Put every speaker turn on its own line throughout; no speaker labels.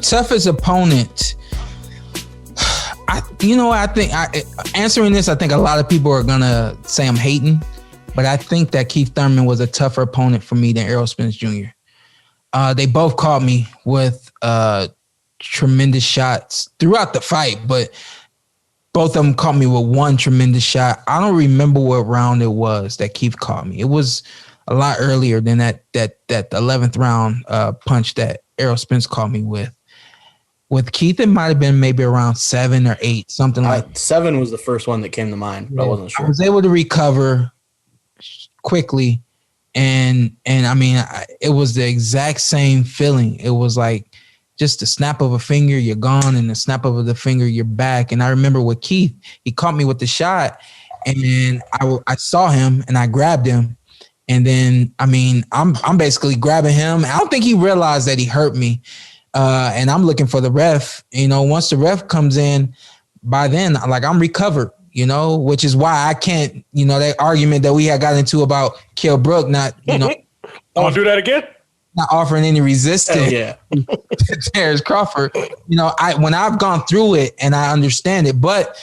toughest opponent. Answering this, I think a lot of people are gonna say I'm hating, but I think that Keith Thurman was a tougher opponent for me than Errol Spence Jr. They both caught me with tremendous shots throughout the fight, but both of them caught me with one tremendous shot. I don't remember what round it was that Keith caught me. It was a lot earlier than that 11th round punch that Errol Spence caught me with. With Keith, it might have been maybe around 7 or 8, something like
7 was the first one that came to mind, but I wasn't sure.
I was able to recover quickly, and I mean, it was the exact same feeling. It was like just the snap of a finger, you're gone, and the snap of the finger, you're back. And I remember with Keith, he caught me with the shot, and I saw him, and I grabbed him. And then, I mean, I'm basically grabbing him. I don't think he realized that he hurt me. And I'm looking for the ref. Once the ref comes in, by then, like, I'm recovered, which is why I can't, that argument that we had got into about Kell Brook not,
I want to do that again?
Not offering any resistance to Terrence Crawford. When I've gone through it and I understand it, but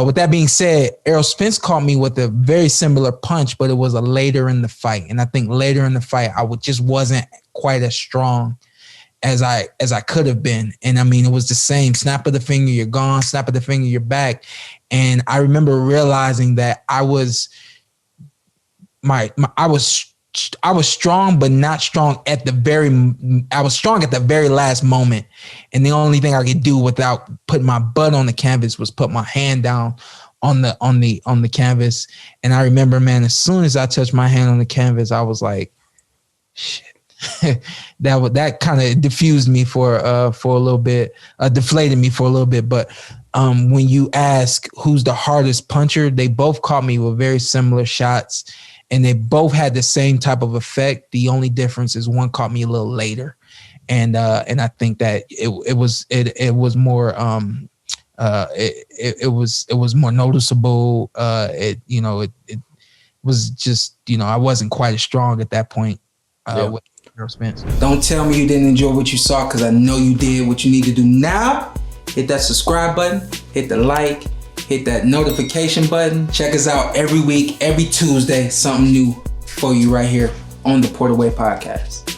with that being said, Errol Spence caught me with a very similar punch, but it was a later in the fight. And I think later in the fight, I just wasn't quite as strong as I could have been. And I mean, it was the same snap of the finger, you're gone, snap of the finger, you're back. And I remember realizing that I was strong, but not strong I was strong at the very last moment. And the only thing I could do without putting my butt on the canvas was put my hand down on the canvas. And I remember, man, as soon as I touched my hand on the canvas, I was like, shit. that kind of diffused me for a little bit, deflated me for a little bit. But when you ask who's the hardest puncher, they both caught me with very similar shots, and they both had the same type of effect. The only difference is one caught me a little later, and I think that it was more it was more noticeable. It was just, I wasn't quite as strong at that point. With Spence. Don't tell me you didn't enjoy what you saw, because I know you did. What you need to do now, hit that subscribe button, hit the like, hit that notification button. Check us out every week, every Tuesday, something new for you right here on the Porter Way Podcast.